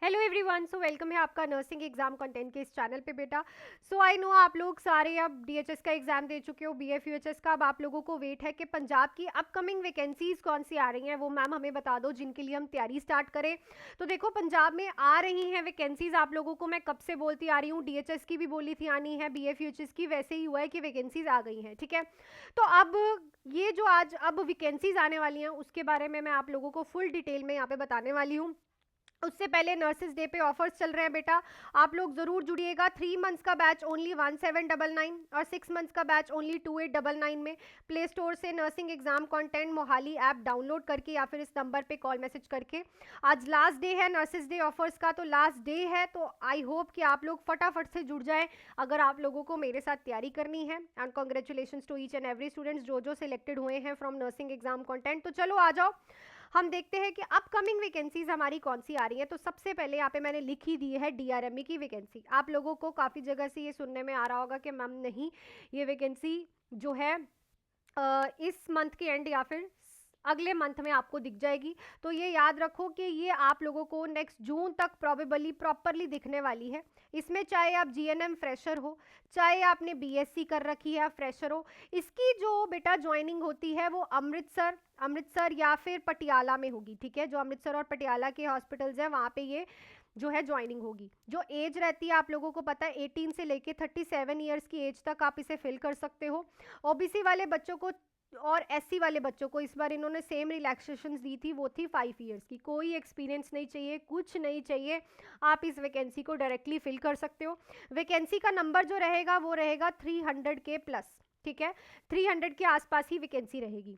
Hello everyone, so welcome है आपका nursing exam content के इस चैनल पे बेटा। सो आई नो आप लोग सारे अब डीएचएस का एग्जाम दे चुके हो, बीएफयूएचएस का। अब आप लोगों को वेट है कि पंजाब की अपकमिंग वैकेंसीज कौन सी आ रही हैं, वो मैम हमें बता दो जिनके लिए हम तैयारी स्टार्ट करें। तो देखो, पंजाब में आ रही हैं वैकेंसीज आप लोगों को, मैं कब से बोलती आ रही हूँ। डीएचएस की भी बोली थी आनी है, बीएफयूएचएस की वैसे ही हुआ है कि वैकेंसीज आ गई हैं, ठीक है। तो अब ये जो आज अब वैकेंसीज आने वाली हैं उसके बारे में मैं आप लोगों को फुल डिटेल में यहाँ पे बताने वाली हूँ। उससे पहले नर्सेज डे पे ऑफर्स चल रहे हैं बेटा, आप लोग जरूर जुड़िएगा। 3 मंथ्स का बैच ओनली 1799 और 6 मंथ्स का बैच ओनली 2899 में। प्ले स्टोर से nursing exam content Mohali app download करके या फिर इस नंबर पे कॉल मैसेज करके। आज लास्ट डे है नर्सेज डे ऑफर्स का, तो लास्ट डे है, तो आई होप कि आप लोग फटाफट से जुड़ जाएं अगर आप लोगों को मेरे साथ तैयारी करनी है। And congratulation to each and every students जो सिलेक्टेड हुए हैं फ्रॉम नर्सिंग एग्जाम कंटेंट। तो चलो आ जाओ, हम देखते हैं कि अपकमिंग वैकेंसीज हमारी कौन सी आ रही है। तो सबसे पहले यहाँ पे मैंने लिख ही दी है डीआरएमई की वैकेंसी। आप लोगों को काफ़ी जगह से ये सुनने में आ रहा होगा कि मैम नहीं, ये वैकेंसी जो है इस मंथ के एंड या फिर अगले मंथ में आपको दिख जाएगी। तो ये याद रखो कि ये आप लोगों को नेक्स्ट जून तक प्रोबेबली प्रॉपरली दिखने वाली है। इसमें चाहे आप जीएनएम फ्रेशर हो, चाहे आपने बीएससी कर रखी है, फ्रेशर हो, इसकी जो बेटा ज्वाइनिंग होती है वो अमृतसर या फिर पटियाला में होगी, ठीक है। जो अमृतसर और पटियाला के हॉस्पिटल्स हैं वहाँ पे ये जो है ज्वाइनिंग होगी। जो एज रहती है आप लोगों को पता है 18 से लेके 37 ईयर्स की एज तक आप इसे फिल कर सकते हो। ओबीसी वाले बच्चों को और एससी वाले बच्चों को इस बार इन्होंने सेम रिलैक्सेशन दी थी, वो थी 5 ईयर्स की। कोई एक्सपीरियंस नहीं चाहिए, कुछ नहीं चाहिए, आप इस वैकेंसी को डायरेक्टली फिल कर सकते हो। वैकेंसी का नंबर जो रहेगा वो रहेगा 300 के प्लस, ठीक है। 300 के आसपास ही वैकेंसी रहेगी।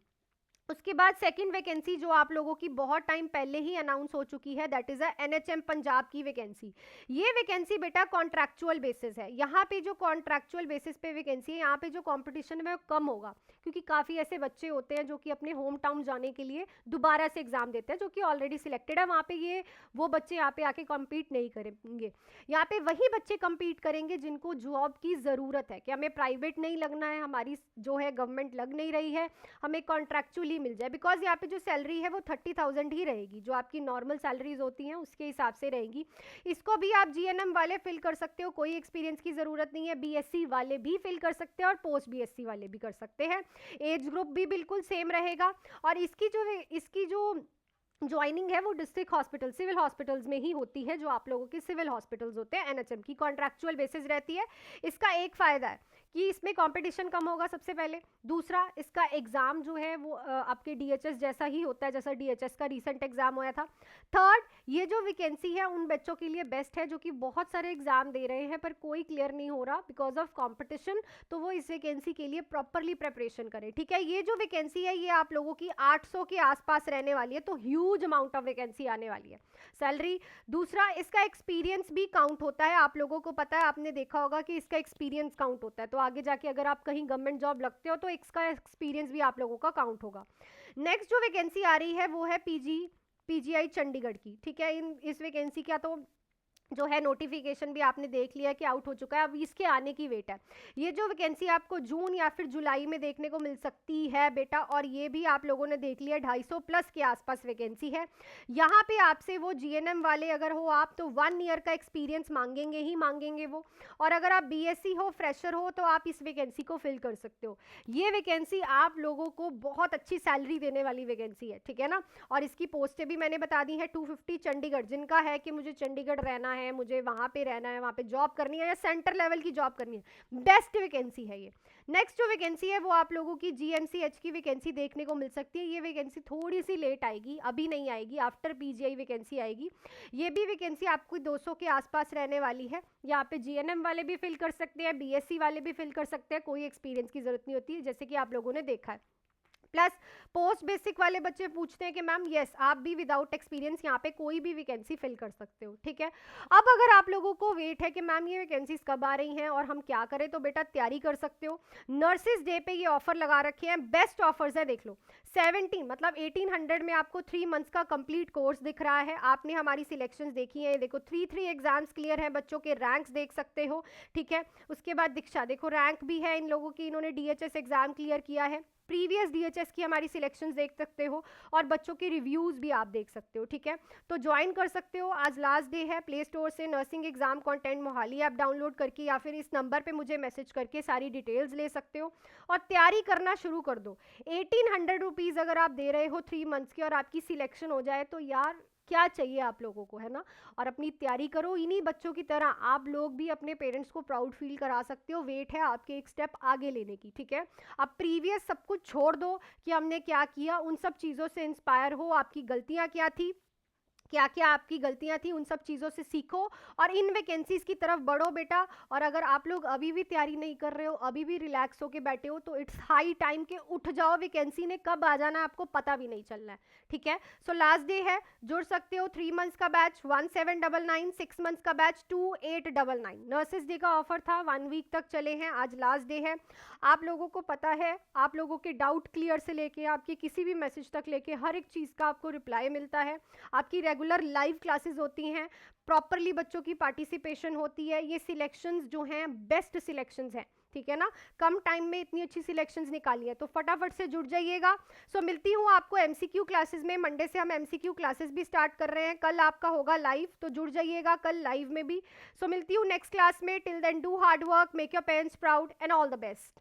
उसके बाद सेकंड वैकेंसी जो आप लोगों की बहुत टाइम पहले ही अनाउंस हो चुकी है, दैट इज एनएचएम पंजाब की वैकेंसी। ये वैकेंसी बेटा कॉन्ट्रैक्चुअल बेसिस है। यहाँ पे जो कॉन्ट्रैक्चुअल बेसिस पे वैकेंसी है, यहाँ पे जो कंपटीशन है वो कम होगा, क्योंकि काफ़ी ऐसे बच्चे होते हैं जो कि अपने होम टाउन जाने के लिए दोबारा से एग्जाम देते हैं, जो कि ऑलरेडी सिलेक्टेड है। वहाँ पे ये वो बच्चे यहाँ पे आके कम्पीट नहीं करेंगे। यहाँ पे वही बच्चे कम्पीट करेंगे जिनको जॉब की ज़रूरत है, कि हमें प्राइवेट नहीं लगना है, हमारी जो है गवर्नमेंट लग नहीं रही है, हमें कॉन्ट्रैक्चुअली मिल जाए। बिकॉज यहाँ पे जो सैलरी है वो 30,000 ही रहेगी, जो आपकी नॉर्मल सैलरीज होती हैं उसके हिसाब से रहेगी। इसको भी आप जीएनएम वाले फिल कर सकते हो, कोई एक्सपीरियंस की ज़रूरत नहीं है। बीएससी वाले भी फिल कर सकते हैं और पोस्ट बीएससी वाले भी कर सकते हैं। एज ग्रुप भी बिल्कुल सेम रहेगा। और इसकी जो ज्वाइनिंग है वो डिस्ट्रिक्ट हॉस्पिटल, सिविल हॉस्पिटल्स में ही होती है। जो आप लोगों के सिविल हॉस्पिटल्स होते हैं एनएचएम की कॉन्ट्रैक्चुअल बेसिस रहती है। इसका एक फ़ायदा है कि इसमें कंपटीशन कम होगा सबसे पहले। दूसरा, इसका एग्ज़ाम जो है वो आपके डीएचएस जैसा ही होता है, जैसा डीएचएस का रीसेंट एग्ज़ाम हुआ था। थर्ड, ये जो वैकेंसी है उन बच्चों के लिए बेस्ट है जो कि बहुत सारे एग्ज़ाम दे रहे हैं पर कोई क्लियर नहीं हो रहा बिकॉज ऑफ कॉम्पिटिशन। तो वो इस वैकेंसी के लिए प्रॉपरली प्रेपरेशन करें, ठीक है। ये जो वैकेंसी है ये आप लोगों की 800 के आसपास रहने वाली है, तो ह्यूज अमाउंट ऑफ वैकेंसी आने वाली है। सैलरी, दूसरा इसका एक्सपीरियंस भी काउंट होता है। आप लोगों को पता है, आपने देखा होगा कि इसका एक्सपीरियंस काउंट होता है, तो आगे जाके अगर आप कहीं गवर्नमेंट जॉब लगते हो तो इसका एक्सपीरियंस भी आप लोगों का काउंट होगा। नेक्स्ट जो वैकेंसी आ रही है वो है पीजीआई चंडीगढ़ की, ठीक है। इस वैकेंसी का तो जो है नोटिफिकेशन भी आपने देख लिया कि आउट हो चुका है, अब इसके आने की वेट है। ये जो वैकेंसी आपको जून या फिर जुलाई में देखने को मिल सकती है बेटा, और ये भी आप लोगों ने देख लिया 250 प्लस के आसपास वैकेंसी है। यहाँ पे आपसे वो जीएनएम वाले अगर हो आप, तो 1 ईयर का एक्सपीरियंस मांगेंगे ही मांगेंगे वो। और अगर आप बीएससी हो, फ्रेशर हो, तो आप इस वैकेंसी को फिल कर सकते हो। ये वैकेंसी आप लोगों को बहुत अच्छी सैलरी देने वाली वैकेंसी है, ठीक है ना। और इसकी पोस्टें भी मैंने बता दी हैं। 250 चंडीगढ़, जिनका है कि मुझे चंडीगढ़ रहना है, मुझे वहां पे रहना है, वहां पे जॉब करनी है या सेंटर लेवल की जॉब करनी है, बेस्ट वैकेंसी है ये। नेक्स्ट जो वैकेंसी है वो आप लोगों की जीएमसीएच की वैकेंसी देखने को मिल सकती है। ये वैकेंसी थोड़ी सी लेट आएगी, अभी नहीं आएगी, आफ्टर पीजीआई वैकेंसी आएगी। ये भी वैकेंसी आपको 200 के आसपास रहने वाली है। यहाँ पे जीएनएम वाले भी फिल कर सकते हैं, बीएससी वाले भी फिल कर सकते हैं, कोई एक्सपीरियंस की जरूरत नहीं होती है, जैसे कि आप लोगों ने देखा है। प्लस पोस्ट बेसिक वाले बच्चे पूछते हैं कि मैम यस, आप भी विदाउट एक्सपीरियंस यहाँ पे कोई भी वैकेंसी फिल कर सकते हो, ठीक है। अब अगर आप लोगों को वेट है कि मैम ये वैकेंसीज कब आ रही हैं और हम क्या करें, तो बेटा तैयारी कर सकते हो। नर्सिस डे पे ये ऑफर लगा रखे हैं, बेस्ट ऑफर्स है, देख लो। 17 मतलब 1800 में आपको 3 मंथ्स का कंप्लीट कोर्स दिख रहा है। आपने हमारी सिलेक्शंस देखी है, देखो 3 एग्जाम्स क्लियर है बच्चों के, रैंक्स देख सकते हो, ठीक है। उसके बाद दीक्षा देखो, रैंक भी है इन लोगों की, इन्होंने डीएचएस एग्जाम क्लियर किया है। प्रीवियस डीएचएस की हमारी सिलेक्शंस देख सकते हो और बच्चों के रिव्यूज़ भी आप देख सकते हो, ठीक है। तो ज्वाइन कर सकते हो, आज लास्ट डे है। प्ले स्टोर से nursing exam content Mohali app download करके या फिर इस नंबर पे मुझे मैसेज करके सारी डिटेल्स ले सकते हो और तैयारी करना शुरू कर दो। 1800 रुपीज़ अगर आप दे रहे हो 3 मंथ्स की और आपकी सिलेक्शन हो जाए तो यार क्या चाहिए आप लोगों को, है ना। और अपनी तैयारी करो, इन्हीं बच्चों की तरह आप लोग भी अपने पेरेंट्स को प्राउड फील करा सकते हो। वेट है आपके एक स्टेप आगे लेने की, ठीक है। अब प्रीवियस सब कुछ छोड़ दो कि हमने क्या किया, उन सब चीज़ों से इंस्पायर हो, आपकी गलतियाँ क्या थी, क्या क्या आपकी गलतियां थी, उन सब चीज़ों से सीखो और इन वैकेंसीज की तरफ बढ़ो बेटा। और अगर आप लोग अभी भी तैयारी नहीं कर रहे हो, अभी भी रिलैक्स होके बैठे हो, तो इट्स हाई टाइम के उठ जाओ। वैकेंसी ने कब आ जाना है आपको पता भी नहीं चलना है, ठीक है। सो लास्ट डे है, जुड़ सकते हो। 3 मंथ्स का बैच 1799, 6 मंथ्स का बैच 2899। नर्सेस डे का ऑफर था, 1 वीक तक चले हैं, आज लास्ट डे है। आप लोगों को पता है, आप लोगों के डाउट क्लियर से लेके आपके किसी भी मैसेज तक लेके हर एक चीज़ का आपको रिप्लाई मिलता है। आपकी रेगुलर लाइव क्लासेस होती हैं, प्रॉपरली बच्चों की पार्टिसिपेशन होती है। ये सिलेक्शंस जो हैं बेस्ट सिलेक्शंस हैं, ठीक है ना। कम टाइम में इतनी अच्छी सिलेक्शंस निकाली है, तो फटाफट से जुड़ जाइएगा। सो मिलती हूँ आपको एमसीक्यू क्लासेस में। मंडे से हम एमसीक्यू क्लासेस भी स्टार्ट कर रहे हैं, कल आपका होगा लाइव, तो जुड़ जाइएगा कल लाइव में भी। सो मिलती हूँ नेक्स्ट क्लास में। Till then do hard work, make your parents proud and all the best.